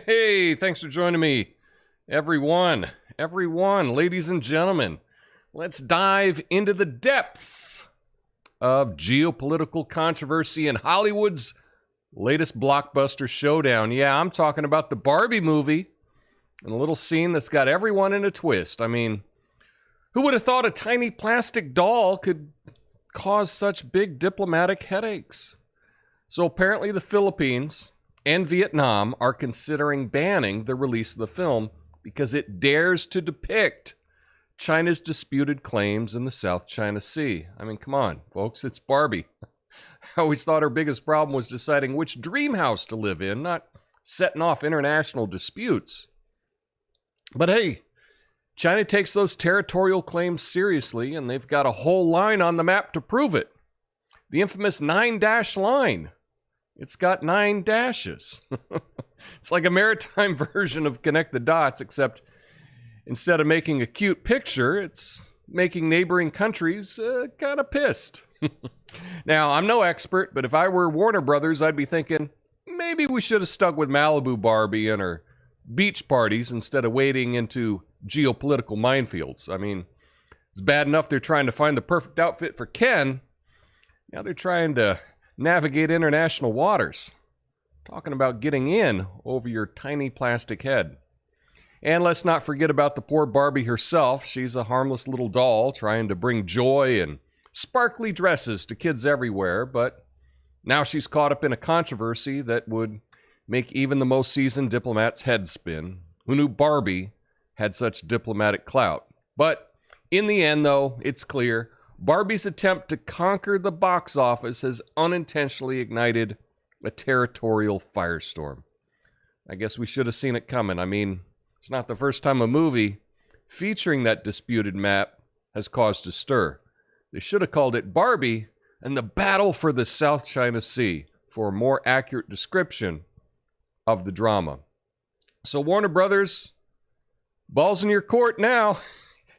Hey, thanks for joining me, everyone, ladies and gentlemen. Let's dive into the depths of geopolitical controversy and Hollywood's latest blockbuster showdown. Yeah, I'm talking about the Barbie movie and a little scene that's got everyone in a twist. I mean, who would have thought a tiny plastic doll could cause such big diplomatic headaches? So apparently the Philippines and Vietnam are considering banning the release of the film because it dares to depict China's disputed claims in the South China Sea. I mean, come on, folks, it's Barbie. I always thought her biggest problem was deciding which dream house to live in, not setting off international disputes. But hey, China takes those territorial claims seriously, and they've got a whole line on the map to prove it. The infamous 9-dash line. It's got 9 dashes. It's like a maritime version of Connect the Dots, except instead of making a cute picture, it's making neighboring countries kind of pissed. Now, I'm no expert, but if I were Warner Brothers, I'd be thinking, maybe we should have stuck with Malibu Barbie and her beach parties instead of wading into geopolitical minefields. I mean, it's bad enough they're trying to find the perfect outfit for Ken. Now they're trying to navigate international waters. Talking about getting in over your tiny plastic head. And let's not forget about the poor Barbie herself. She's a harmless little doll trying to bring joy and sparkly dresses to kids everywhere, but now she's caught up in a controversy that would make even the most seasoned diplomat's head spin. Who knew Barbie had such diplomatic clout? But in the end, though, it's clear Barbie's attempt to conquer the box office has unintentionally ignited a territorial firestorm. I guess we should have seen it coming. I mean, it's not the first time a movie featuring that disputed map has caused a stir. They should have called it Barbie and the Battle for the South China Sea for a more accurate description of the drama. So Warner Brothers, ball's in your court now.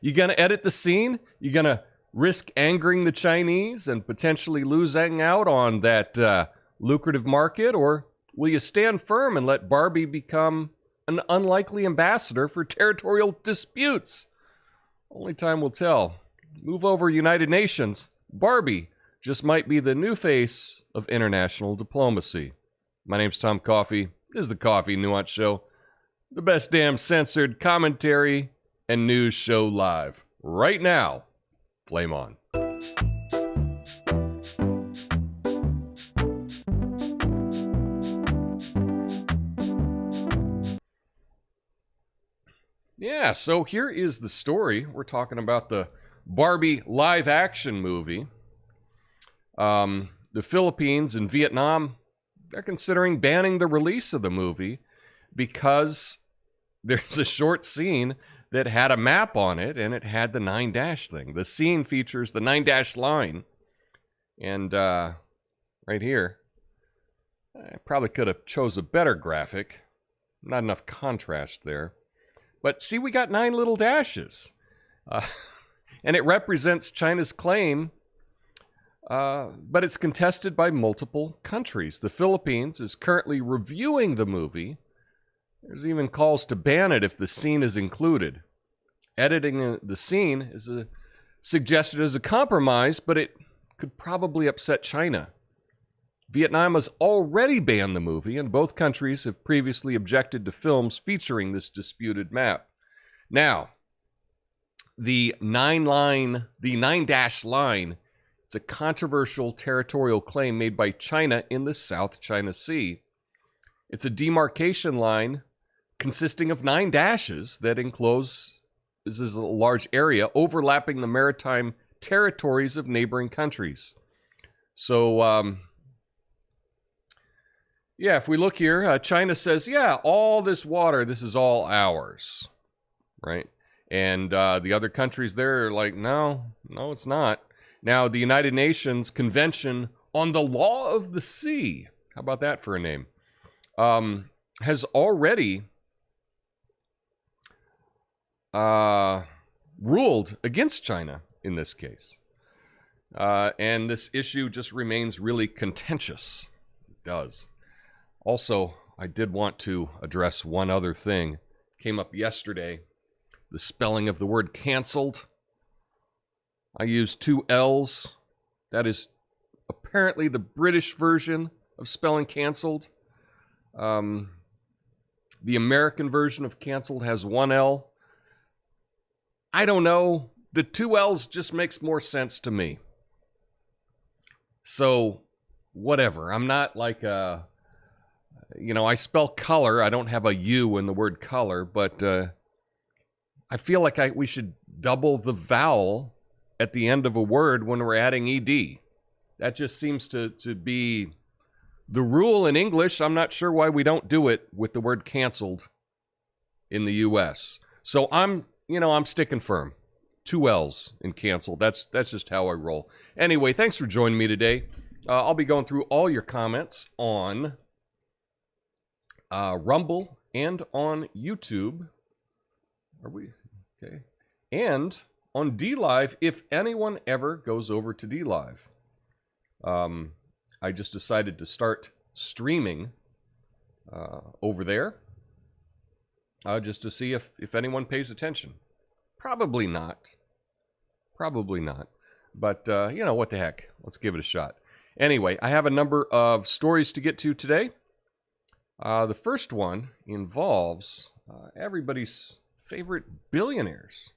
You gonna edit the scene? You gonna risk angering the Chinese and potentially losing out on that lucrative market? Or will you stand firm and let Barbie become an unlikely ambassador for territorial disputes? Only time will tell. Move over, United Nations. Barbie just might be the new face of international diplomacy. My name's Tom Coffey. This is the Coffee Nuance Show. The best damn censored commentary and news show live. Right now. Flame on. Yeah, so here is the story. We're talking about the Barbie live action movie. The Philippines and Vietnam, they're considering banning the release of the movie because there's a short scene that had a map on it, and it had the 9-dash thing. The scene features the 9-dash line. And right here, I probably could have chose a better graphic. Not enough contrast there. But see, we got 9 little dashes. And it represents China's claim, but it's contested by multiple countries. The Philippines is currently reviewing the movie. There's even calls to ban it if the scene is included. Editing the scene is suggested as a compromise, but it could probably upset China. Vietnam has already banned the movie, and both countries have previously objected to films featuring this disputed map. Now, the 9-dash line, it's a controversial territorial claim made by China in the South China Sea. It's a demarcation line consisting of 9 dashes that encloses a large area overlapping the maritime territories of neighboring countries. So, yeah, if we look here, China says, yeah, all this water, this is all ours, right? And the other countries there are like, no, it's not. Now, the United Nations Convention on the Law of the Sea, how about that for a name, has already ruled against China in this case. And this issue just remains really contentious. It does. Also, I did want to address one other thing. Came up yesterday. The spelling of the word canceled. I used 2 L's. That is apparently the British version of spelling canceled. The American version of canceled has 1 L. I don't know. The 2 L's just makes more sense to me. So, whatever. I'm not like a... I spell color. I don't have a U in the word color, but I feel like we should double the vowel at the end of a word when we're adding ED. That just seems to be the rule in English. I'm not sure why we don't do it with the word canceled in the U.S. So I'm sticking firm. 2 L's in canceled. That's just how I roll. Anyway, thanks for joining me today. I'll be going through all your comments on Rumble and on YouTube. Are we okay? And on DLive, if anyone ever goes over to DLive. I just decided to start streaming over there just to see if anyone pays attention. Probably not. Probably not. But, what the heck? Let's give it a shot. Anyway, I have a number of stories to get to today. The first one involves everybody's favorite billionaires.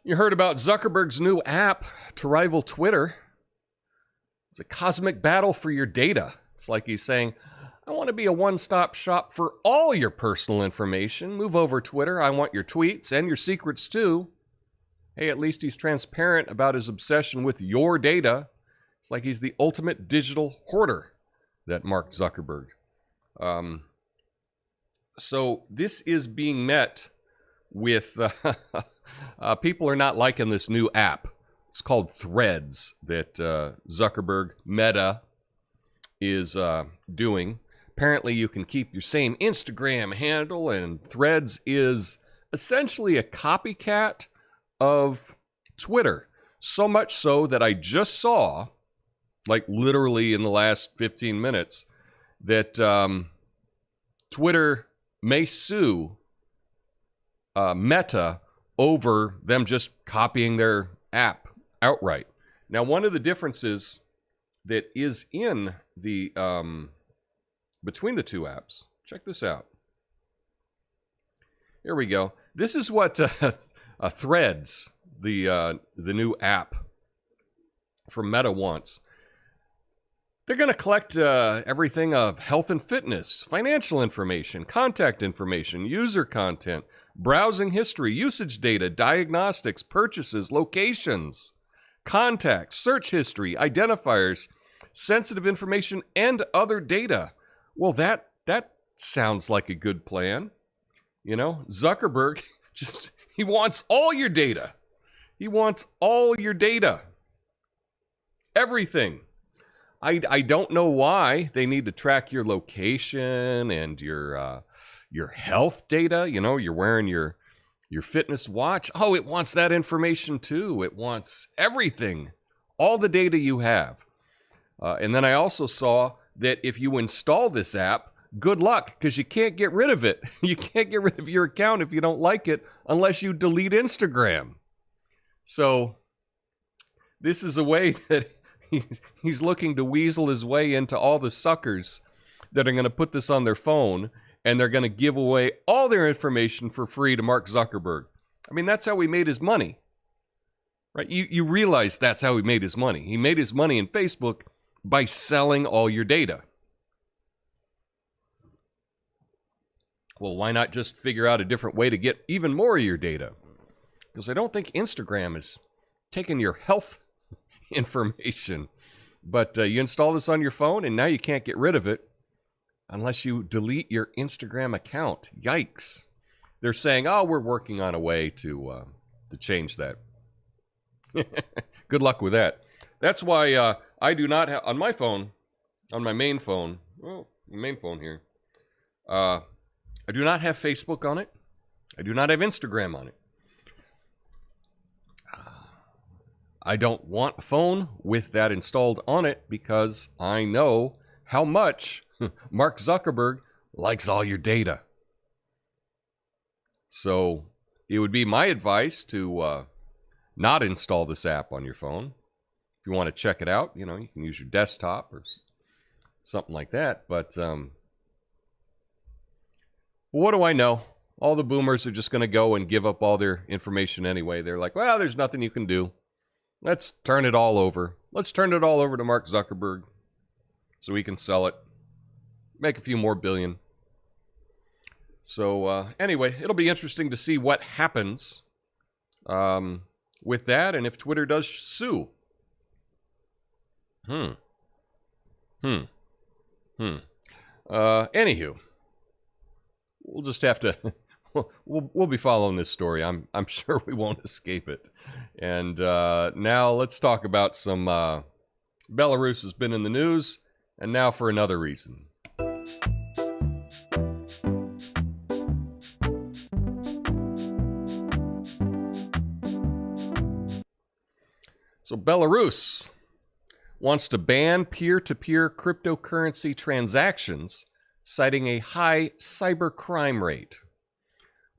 You heard about Zuckerberg's new app to rival Twitter. It's a cosmic battle for your data. It's like he's saying, I want to be a one-stop shop for all your personal information. Move over Twitter. I want your tweets and your secrets too. Hey, at least he's transparent about his obsession with your data. It's like he's the ultimate digital hoarder, that Mark Zuckerberg. So this is being met with people are not liking this new app. It's called Threads that Zuckerberg Meta is doing. Apparently you can keep your same Instagram handle, and Threads is essentially a copycat of Twitter. So much so that I just saw, like literally in the last 15 minutes, that Twitter may sue Meta over them just copying their app outright. Now, one of the differences that is in the between the two apps, check this out. Here we go. This is what Threads, the new app from Meta wants. They're going to collect everything of health and fitness, financial information, contact information, user content, browsing history, usage data, diagnostics, purchases, locations, contacts, search history, identifiers, sensitive information, and other data. Well, that sounds like a good plan. You know, Zuckerberg he wants all your data. He wants all your data. Everything. I don't know why they need to track your location and your health data. You know, you're wearing your fitness watch. Oh, it wants that information too. It wants everything, all the data you have. And then I also saw that if you install this app, good luck, because you can't get rid of it. You can't get rid of your account if you don't like it unless you delete Instagram. So this is a way that he's looking to weasel his way into all the suckers that are going to put this on their phone, and they're going to give away all their information for free to Mark Zuckerberg. I mean, that's how he made his money, right? You realize that's how he made his money. He made his money in Facebook by selling all your data. Well, why not just figure out a different way to get even more of your data? Because I don't think Instagram is taking your health information. But you install this on your phone, and now you can't get rid of it unless you delete your Instagram account. Yikes. They're saying, oh, we're working on a way to change that. Good luck with that. That's why I do not have, on my phone, on my main phone, well, main phone here, I do not have Facebook on it. I do not have Instagram on it. I don't want a phone with that installed on it because I know how much Mark Zuckerberg likes all your data. So it would be my advice to not install this app on your phone. If you want to check it out, you can use your desktop or something like that. But what do I know? All the boomers are just going to go and give up all their information anyway. They're like, well, there's nothing you can do. Let's turn it all over. Let's turn it all over to Mark Zuckerberg so he can sell it. Make a few more billion. So anyway, it'll be interesting to see what happens with that and if Twitter does sue. Anywho, we'll just have to... We'll be following this story. I'm sure we won't escape it. And now let's talk about some Belarus has been in the news, and now for another reason. So Belarus wants to ban peer-to-peer cryptocurrency transactions, citing a high cybercrime rate.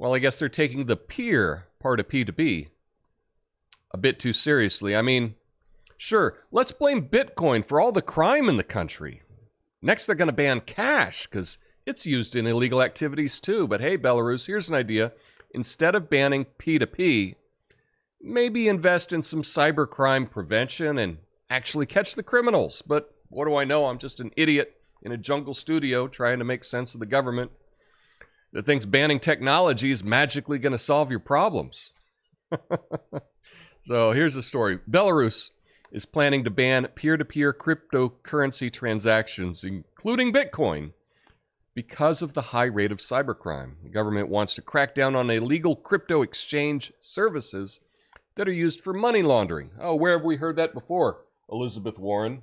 Well, I guess they're taking the peer part of P2P a bit too seriously. I mean, sure, let's blame Bitcoin for all the crime in the country. Next, they're going to ban cash because it's used in illegal activities too. But hey, Belarus, here's an idea. Instead of banning P2P, maybe invest in some cybercrime prevention and actually catch the criminals. But what do I know? I'm just an idiot in a jungle studio trying to make sense of the government that thinks banning technology is magically going to solve your problems. So here's the story. Belarus is planning to ban peer-to-peer cryptocurrency transactions, including Bitcoin, because of the high rate of cybercrime. The government wants to crack down on illegal crypto exchange services that are used for money laundering. Oh, where have we heard that before, Elizabeth Warren?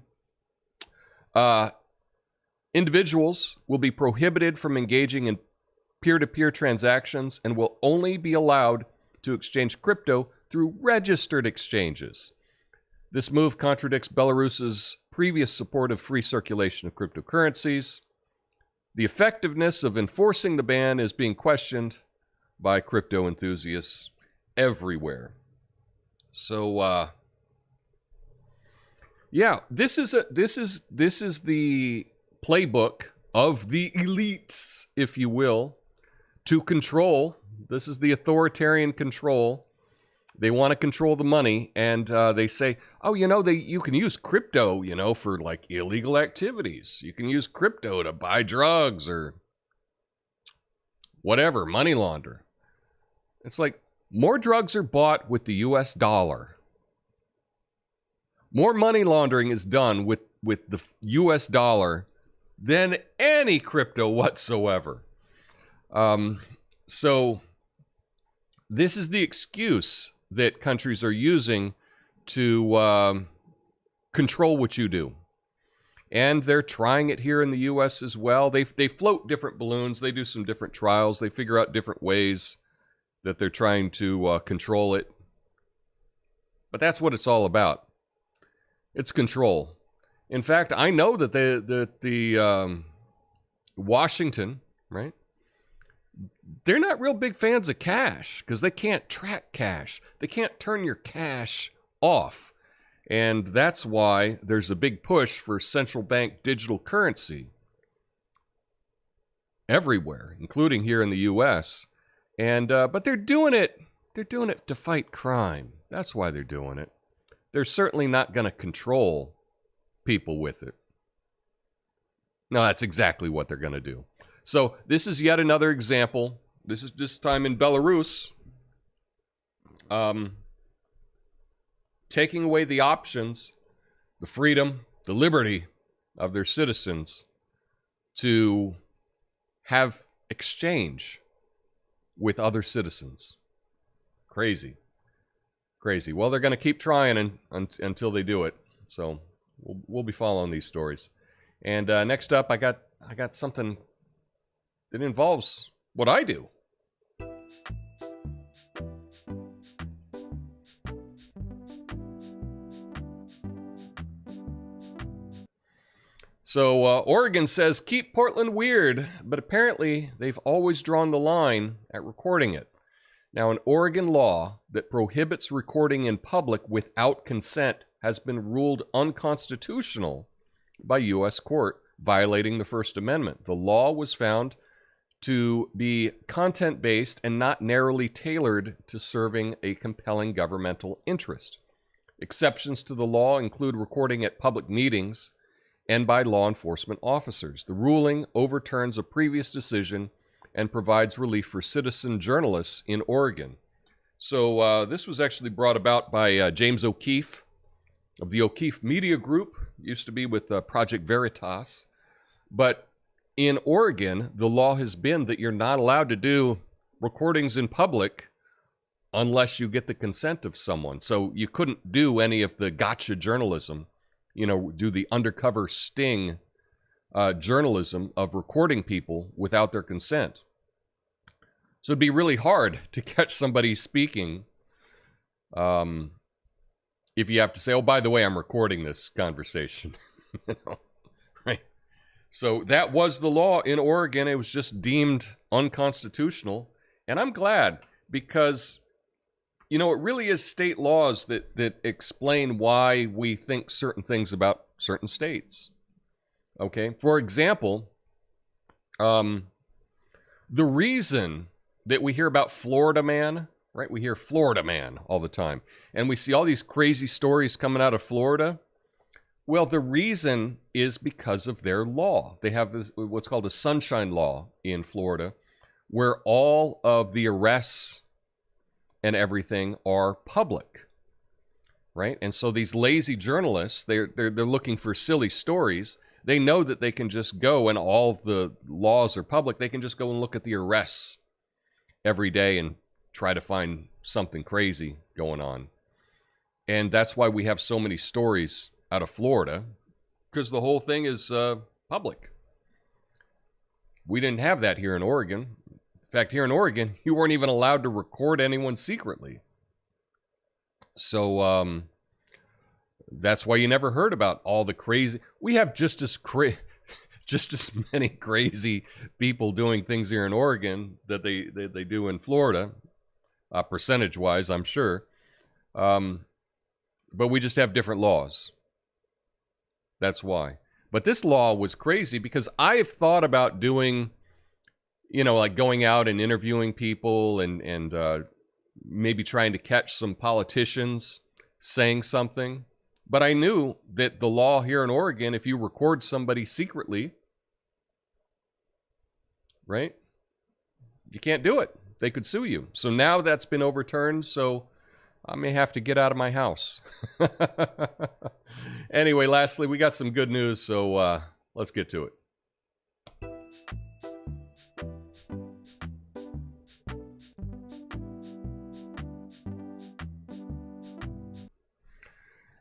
Individuals will be prohibited from engaging in peer-to-peer transactions and will only be allowed to exchange crypto through registered exchanges. This move contradicts Belarus's previous support of free circulation of cryptocurrencies. The effectiveness of enforcing the ban is being questioned by crypto enthusiasts everywhere. So, yeah, this is the playbook of the elites, if you will, to control. This is the authoritarian control. They want to control the money, and they say, oh, you can use crypto, for like illegal activities. You can use crypto to buy drugs or whatever, money launder. It's like more drugs are bought with the US dollar. More money laundering is done with the US dollar than any crypto whatsoever. So this is the excuse that countries are using to control what you do. And they're trying it here in the U.S. as well. They float different balloons. They do some different trials. They figure out different ways that they're trying to control it. But that's what it's all about. It's control. In fact, I know that the Washington, right? They're not real big fans of cash because they can't track cash. They can't turn your cash off. And that's why there's a big push for central bank digital currency everywhere, including here in the U.S. And but they're doing it. They're doing it to fight crime. That's why they're doing it. They're certainly not going to control people with it. No, that's exactly what they're going to do. So this is yet another example. This is this time in Belarus. Taking away the options, the freedom, the liberty of their citizens to have exchange with other citizens. Crazy. Crazy. Well, they're going to keep trying until they do it. So we'll be following these stories. And next up, I got something that involves what I do. So Oregon says keep Portland weird, but apparently they've always drawn the line at recording it. Now, an Oregon law that prohibits recording in public without consent has been ruled unconstitutional by U.S. court, violating the First Amendment. The law was found to be content-based and not narrowly tailored to serving a compelling governmental interest. Exceptions to the law include recording at public meetings and by law enforcement officers. The ruling overturns a previous decision and provides relief for citizen journalists in Oregon. So this was actually brought about by James O'Keefe of the O'Keefe Media Group, used to be with Project Veritas. But in Oregon, the law has been that you're not allowed to do recordings in public unless you get the consent of someone. So you couldn't do any of the gotcha journalism, do the undercover sting journalism of recording people without their consent. So it'd be really hard to catch somebody speaking if you have to say, oh, by the way, I'm recording this conversation. Right? So that was the law in Oregon. It was just deemed unconstitutional. And I'm glad because, it really is state laws that explain why we think certain things about certain states. Okay? For example, the reason that we hear about Florida man, right? We hear Florida man all the time. And we see all these crazy stories coming out of Florida. Well, the reason is because of their law. They have this, what's called a sunshine law in Florida, where all of the arrests and everything are public, right? And so these lazy journalists, they're looking for silly stories. They know that they can just go, and all of the laws are public. They can just go and look at the arrests every day and try to find something crazy going on. And that's why we have so many stories out of Florida, because the whole thing is public. We didn't have that here in Oregon. In fact, here in Oregon, you weren't even allowed to record anyone secretly. So that's why you never heard about all the crazy. We have just as many crazy people doing things here in Oregon that they do in Florida, percentage-wise, I'm sure. But we just have different laws. That's why. But this law was crazy because I've thought about doing, like going out and interviewing people and maybe trying to catch some politicians saying something. But I knew that the law here in Oregon, if you record somebody secretly, right, you can't do it. They could sue you. So now that's been overturned, so I may have to get out of my house. Anyway, lastly, we got some good news, so let's get to it.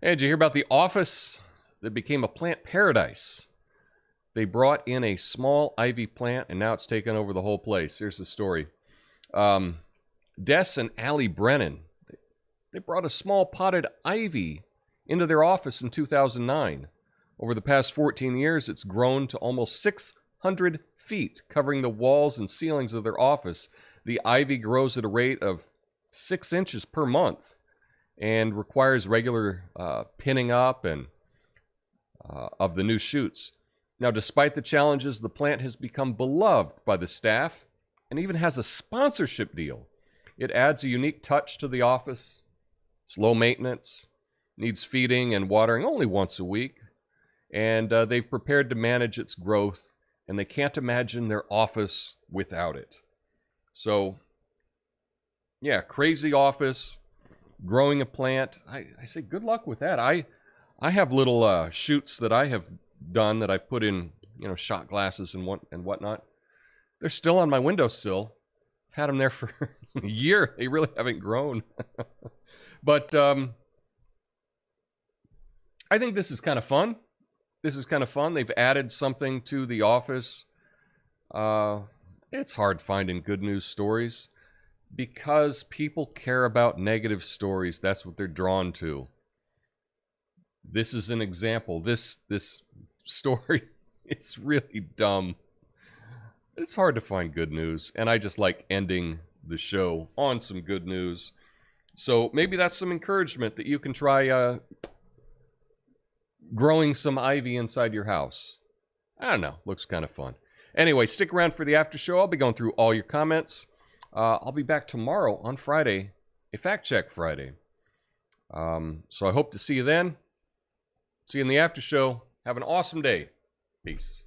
Hey, did you hear about the office that became a plant paradise? They brought in a small ivy plant, and now it's taken over the whole place. Here's the story. Des and Allie Brennan, they brought a small potted ivy into their office in 2009. Over the past 14 years, it's grown to almost 600 feet, covering the walls and ceilings of their office. The ivy grows at a rate of 6 inches per month and requires regular pinning up and of the new shoots. Now, despite the challenges, the plant has become beloved by the staff and even has a sponsorship deal. It adds a unique touch to the office. It's low maintenance, needs feeding and watering only once a week, and they've prepared to manage its growth, and they can't imagine their office without it. So, yeah, crazy office, growing a plant. I say good luck with that. I have little shoots that I have done that I've put in, shot glasses and whatnot. They're still on my windowsill I've had them there for a year. They really haven't grown. But I think this is kind of fun. This is kind of fun. They've added something to The Office. It's hard finding good news stories because people care about negative stories. That's what they're drawn to. This is an example. This story is really dumb. It's hard to find good news, and I just like ending the show on some good news. So maybe that's some encouragement that you can try growing some ivy inside your house. I don't know. Looks kind of fun. Anyway, stick around for the after show. I'll be going through all your comments. I'll be back tomorrow on Friday, a Fact Check Friday. So I hope to see you then. See you in the after show. Have an awesome day. Peace.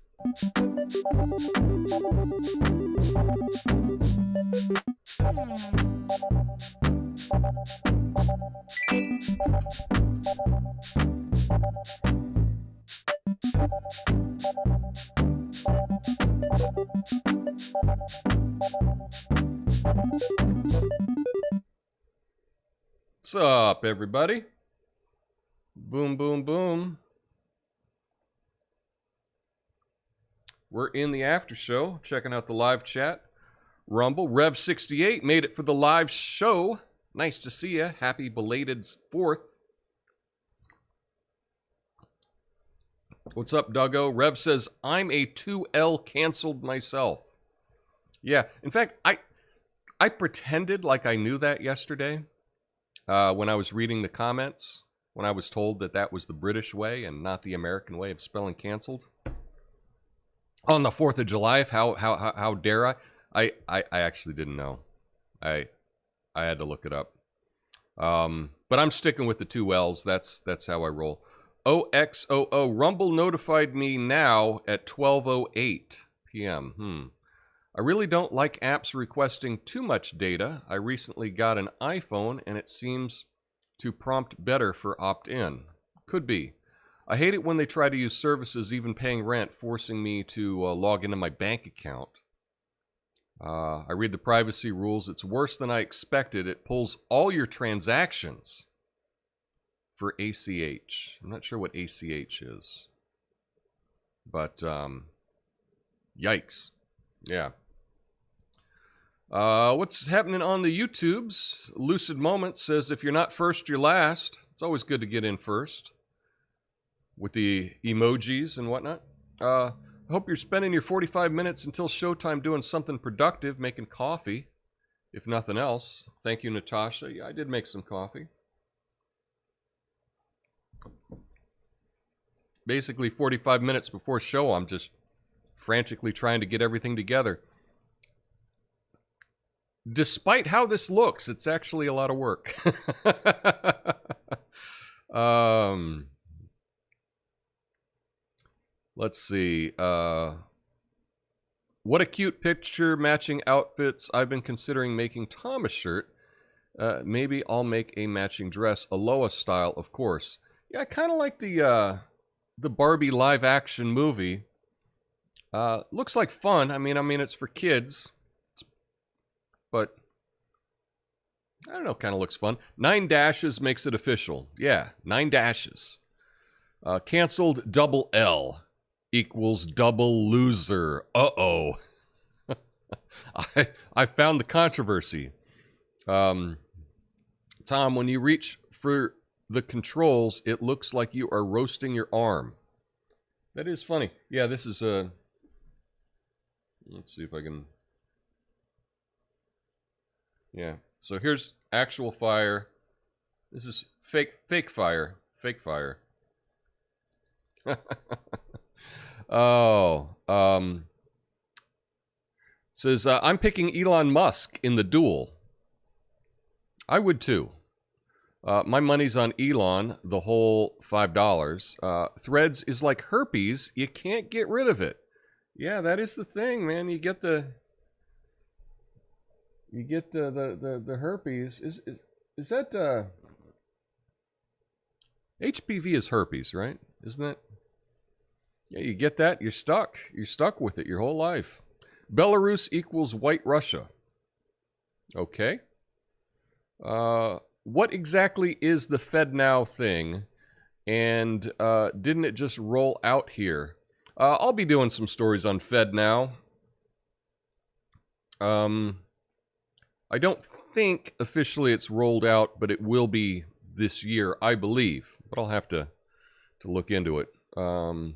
What's up, everybody? Boom, boom, boom. We're in the after show, checking out the live chat. Rumble, Rev68 made it for the live show. Nice to see you. Happy belated 4th. What's up, Duggo? Rev says, I'm a 2L canceled myself. Yeah, in fact, I pretended like I knew that yesterday when I was reading the comments, when I was told that that was the British way and not the American way of spelling canceled. On the 4th of July, how dare I? I actually didn't know. I had to look it up. But I'm sticking with the 2 L's. That's how I roll. OXOO. Rumble notified me now at 12:08 p.m. I really don't like apps requesting too much data. I recently got an iPhone and it seems to prompt better for opt-in. Could be. I hate it when they try to use services, even paying rent, forcing me to log into my bank account. I read the privacy rules. It's worse than I expected. It pulls all your transactions for ACH. I'm not sure what ACH is. But, yikes. Yeah. What's happening on the YouTubes? Lucid Moment says, if you're not first, you're last. It's always good to get in first. With the emojis and whatnot. I hope you're spending your 45 minutes until showtime doing something productive, making coffee, if nothing else. Thank you, Natasha. Yeah, I did make some coffee. Basically, 45 minutes before show, I'm just frantically trying to get everything together. Despite how this looks, it's actually a lot of work. Let's see. What a cute picture matching outfits. I've been considering making Tom a shirt. Maybe I'll make a matching dress, Aloha style, of course. Yeah, I kind of like the Barbie live action movie. Looks like fun. I mean, it's for kids, but I don't know. Kind of looks fun. 9 dashes makes it official. Yeah, 9 dashes. Canceled double L. Equals double loser. Uh-oh. I found the controversy. Tom, when you reach for the controls, it looks like you are roasting your arm. That is funny. Yeah, this is a... Let's see if I can... Yeah. So here's actual fire. This is fake fire. Fake fire. Oh, says, I'm picking Elon Musk in the duel. I would too. My money's on Elon, the whole $5. Threads is like herpes. You can't get rid of it. Yeah, that is the thing, man. You get the herpes. Is that, HPV is herpes, right? Isn't that? Yeah, you get that, you're stuck. You're stuck with it your whole life. Belarus equals white Russia. Okay. What exactly is the FedNow thing? And didn't it just roll out here? I'll be doing some stories on FedNow. I don't think officially it's rolled out, but it will be this year, I believe. But I'll have to look into it. My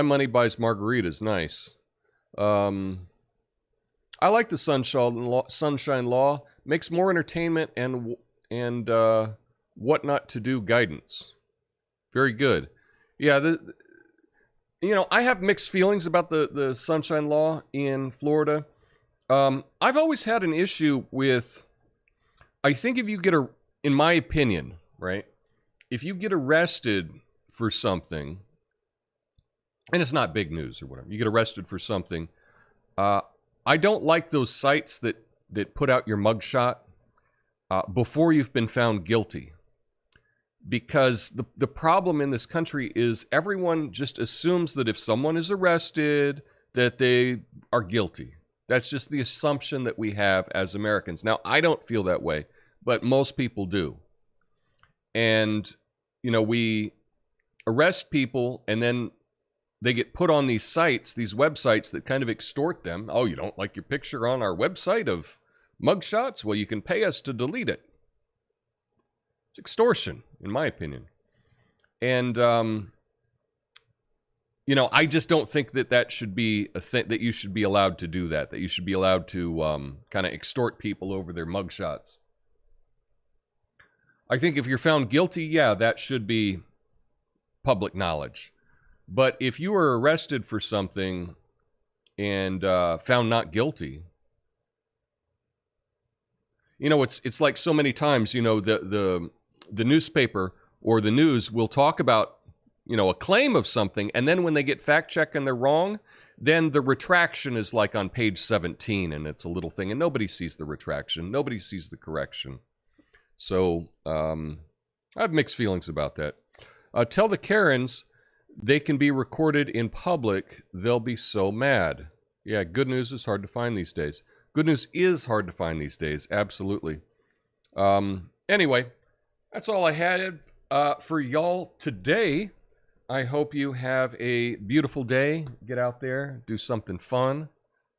money buys margaritas. Nice. I like the Sunshine Law. Makes more entertainment and what not to do guidance. Very good. Yeah, I have mixed feelings about the Sunshine Law in Florida. I've always had an issue with, I think if you get in my opinion, right? If you get arrested for something, and it's not big news or whatever, you get arrested for something, I don't like those sites that put out your mugshot before you've been found guilty. Because the problem in this country is everyone just assumes that if someone is arrested, that they are guilty. That's just the assumption that we have as Americans. Now, I don't feel that way, but most people do. And, we arrest people and then they get put on these sites, these websites that kind of extort them. Oh, you don't like your picture on our website of mugshots? Well, you can pay us to delete it. It's extortion, in my opinion. And, I just don't think that should be a thing, that you should be allowed to do that you should be allowed to kind of extort people over their mugshots. I think if you're found guilty, yeah, that should be public knowledge. But if you were arrested for something and found not guilty, it's like so many times, the newspaper or the news will talk about, a claim of something, and then when they get fact-checked and they're wrong, then the retraction is like on page 17, and it's a little thing, and nobody sees the retraction, nobody sees the correction. So, I have mixed feelings about that. Tell the Karens they can be recorded in public, they'll be so mad. Yeah, good news is hard to find these days. Good news is hard to find these days, absolutely. Anyway, that's all I had for y'all today. I hope you have a beautiful day. Get out there, do something fun,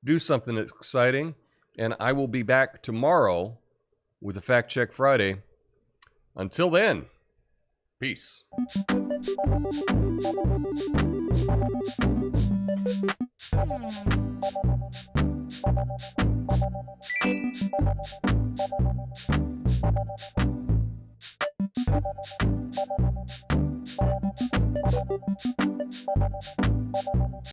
do something exciting, and I will be back tomorrow with a Fact Check Friday. Until then, peace.